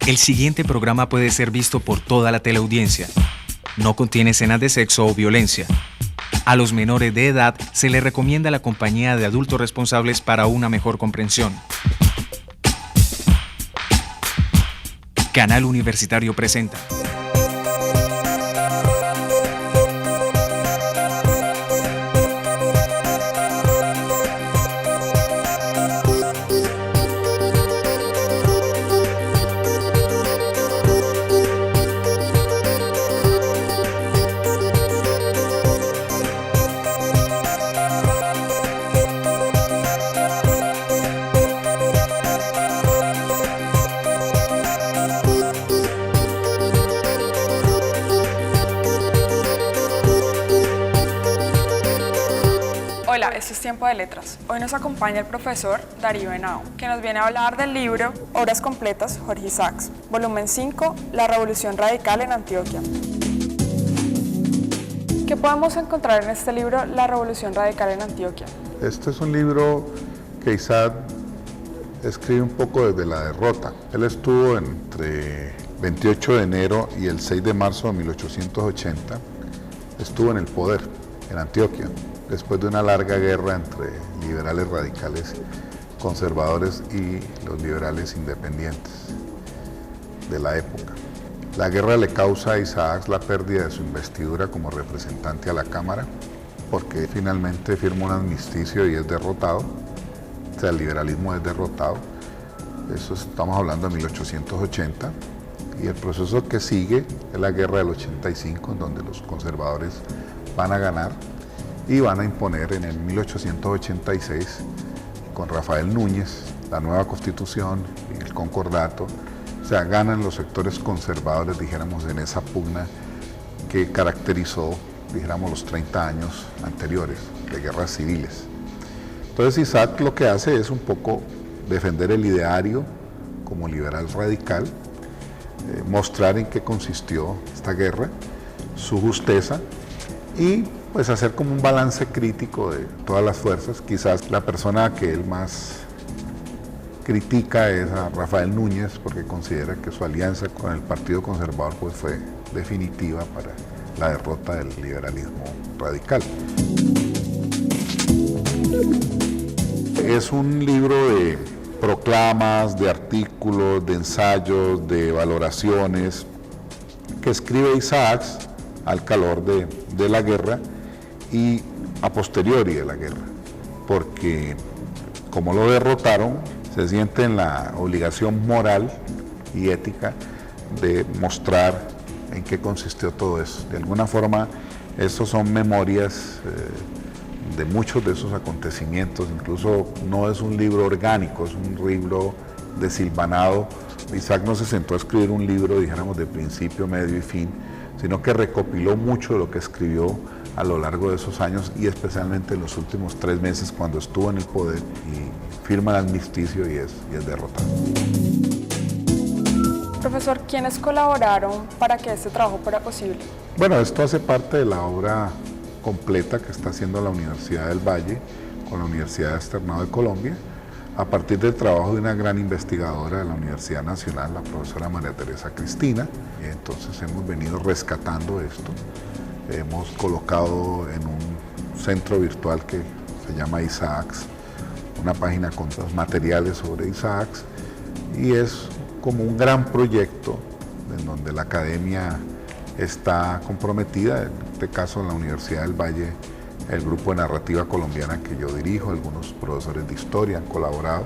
El siguiente programa puede ser visto por toda la teleaudiencia. No contiene escenas de sexo o violencia. A los menores de edad se les recomienda la compañía de adultos responsables para una mejor comprensión. Canal Universitario presenta. Hola, esto es Tiempo de Letras. Hoy nos acompaña el profesor Darío Henao, que nos viene a hablar del libro Obras Completas, Jorge Isaacs, volumen 5, La Revolución Radical en Antioquia. ¿Qué podemos encontrar en este libro, La Revolución Radical en Antioquia? Este es un libro que Isaac escribe un poco desde la derrota. Él estuvo entre 28 de enero y el 6 de marzo de 1880, estuvo en el poder en Antioquia, después de una larga guerra entre liberales radicales conservadores y los liberales independientes de la época. La guerra le causa a Isaacs la pérdida de su investidura como representante a la Cámara, porque finalmente firma un armisticio y es derrotado, o sea, el liberalismo es derrotado. Eso estamos hablando de 1880, y el proceso que sigue es la guerra del 85, en donde los conservadores van a ganar y van a imponer en el 1886, con Rafael Núñez, la nueva constitución y el concordato. O sea, ganan los sectores conservadores, dijéramos, en esa pugna que caracterizó, dijéramos, los 30 años anteriores de guerras civiles. Entonces Isaac lo que hace es un poco defender el ideario como liberal radical, mostrar en qué consistió esta guerra, su justeza, y pues hacer como un balance crítico de todas las fuerzas. Quizás la persona que él más critica es a Rafael Núñez, porque considera que su alianza con el Partido Conservador pues fue definitiva para la derrota del liberalismo radical. Es un libro de proclamas, de artículos, de ensayos, de valoraciones que escribe Isaacs al calor de la guerra y a posteriori de la guerra, porque como lo derrotaron, se siente en la obligación moral y ética de mostrar en qué consistió todo eso. De alguna forma, estos son memorias de muchos de esos acontecimientos. Incluso no es un libro orgánico, es un libro desilvanado. Isaac no se sentó a escribir un libro, dijéramos, de principio, medio y fin, sino que recopiló mucho de lo que escribió a lo largo de esos años, y especialmente en los últimos 3 meses cuando estuvo en el poder y firma el armisticio y es derrotado. Profesor, ¿quiénes colaboraron para que este trabajo fuera posible? Bueno, esto hace parte de la obra completa que está haciendo la Universidad del Valle con la Universidad Externado de Colombia, a partir del trabajo de una gran investigadora de la Universidad Nacional, la profesora María Teresa Cristina. Y entonces hemos venido rescatando esto. Hemos colocado en un centro virtual que se llama Isaacs, una página con los materiales sobre Isaacs, y es como un gran proyecto en donde la academia está comprometida. En este caso, en la Universidad del Valle, el grupo de narrativa colombiana que yo dirijo, algunos profesores de historia han colaborado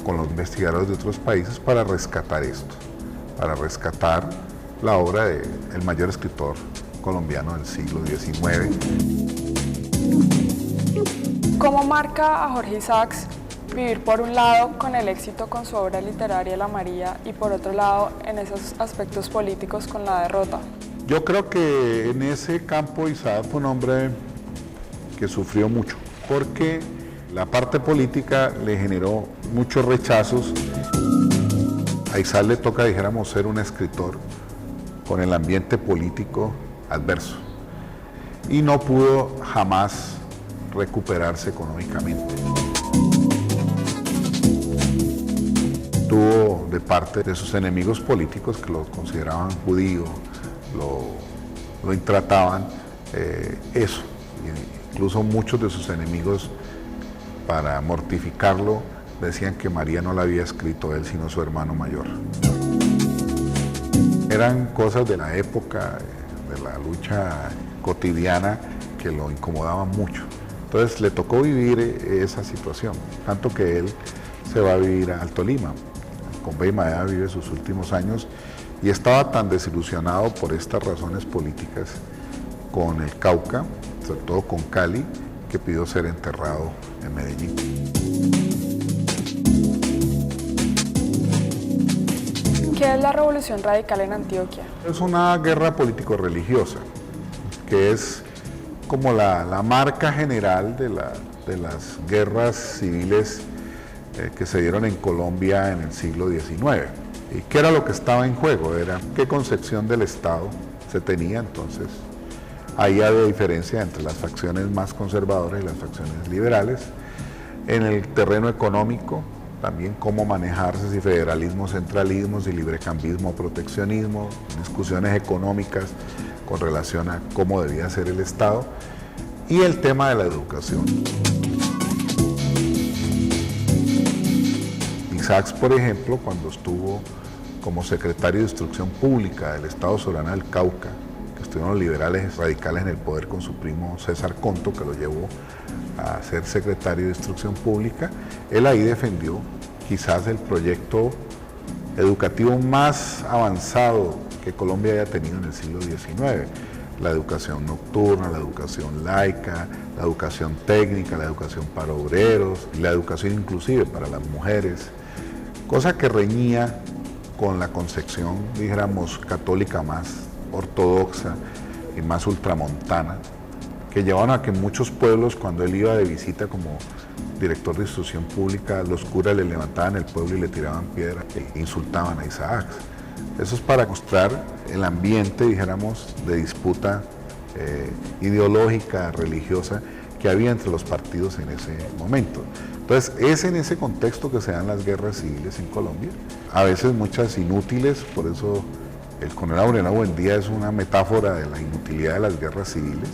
con los investigadores de otros países para rescatar esto, para rescatar la obra del mayor escritor colombiano del siglo XIX. ¿Cómo marca a Jorge Isaacs vivir por un lado con el éxito con su obra literaria La María y por otro lado en esos aspectos políticos con la derrota? Yo creo que en ese campo Isaac fue un hombre que sufrió mucho, porque la parte política le generó muchos rechazos. A Isaac le toca, dijéramos, ser un escritor con el ambiente político adverso, y no pudo jamás recuperarse económicamente. Tuvo de parte de sus enemigos políticos que lo consideraban judío, lo intrataban, eso. Incluso muchos de sus enemigos, para mortificarlo, decían que María no la había escrito él, sino su hermano mayor. Eran cosas de la época, de la lucha cotidiana, que lo incomodaban mucho. Entonces le tocó vivir esa situación, tanto que él se va a vivir a Alto Lima. Con Beimadea vive sus últimos años y estaba tan desilusionado por estas razones políticas con el Cauca, sobre todo con Cali, que pidió ser enterrado en Medellín. ¿Qué es la Revolución Radical en Antioquia? Es una guerra político-religiosa, que es como la marca general de las guerras civiles que se dieron en Colombia en el siglo XIX. ¿Y qué era lo que estaba en juego? Era qué concepción del Estado se tenía entonces. Ahí había diferencia entre las facciones más conservadoras y las facciones liberales. En el terreno económico, también cómo manejarse, si federalismo, centralismo, si librecambismo, proteccionismo, discusiones económicas con relación a cómo debía ser el Estado, y el tema de la educación. Isaacs, por ejemplo, cuando estuvo como secretario de Instrucción Pública del Estado Soberano del Cauca, que estuvieron los liberales radicales en el poder con su primo César Conto, que lo llevó a ser secretario de Instrucción Pública, él ahí defendió quizás el proyecto educativo más avanzado que Colombia haya tenido en el siglo XIX. La educación nocturna, la educación laica, la educación técnica, la educación para obreros, la educación inclusive para las mujeres, cosa que reñía con la concepción, dijéramos, católica más ortodoxa y más ultramontana, que llevaban a que muchos pueblos, cuando él iba de visita como director de instrucción pública, los curas le levantaban el pueblo y le tiraban piedras e insultaban a Isaacs. Eso es para mostrar el ambiente, dijéramos, de disputa ideológica, religiosa, que había entre los partidos en ese momento. Entonces, es en ese contexto que se dan las guerras civiles en Colombia, a veces muchas inútiles, por eso el coronel Aureliano Buendía es una metáfora de la inutilidad de las guerras civiles.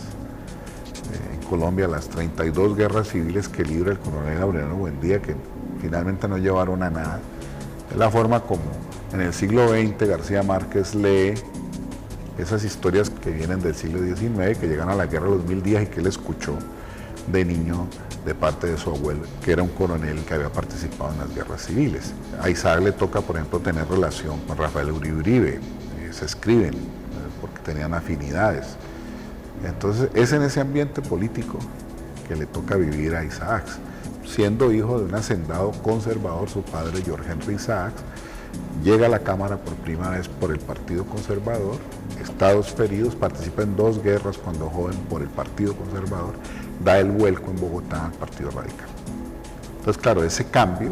En Colombia, las 32 guerras civiles que libra el coronel Aureliano Buendía, que finalmente no llevaron a nada, es la forma como en el siglo XX García Márquez lee esas historias que vienen del siglo XIX, que llegan a la guerra de los 1000 días y que él escuchó de niño de parte de su abuelo, que era un coronel que había participado en las guerras civiles. A Isaac le toca, por ejemplo, tener relación con Rafael Uribe, se escriben porque tenían afinidades. Entonces es en ese ambiente político que le toca vivir a Isaacs. Siendo hijo de un hacendado conservador, su padre George Henry Isaacs llega a la Cámara por primera vez por el Partido Conservador, Estados feridos, participa en 2 guerras cuando joven por el Partido Conservador, da el vuelco en Bogotá al Partido Radical. Entonces, claro, ese cambio,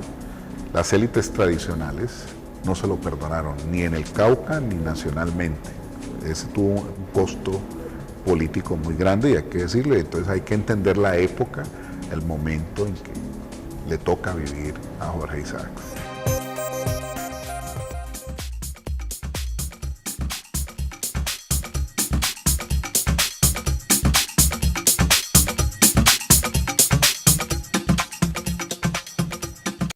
las élites tradicionales no se lo perdonaron, ni en el Cauca ni nacionalmente. Ese tuvo un costo político muy grande y hay que decirle, entonces hay que entender la época, el momento en que le toca vivir a Jorge Isaacs.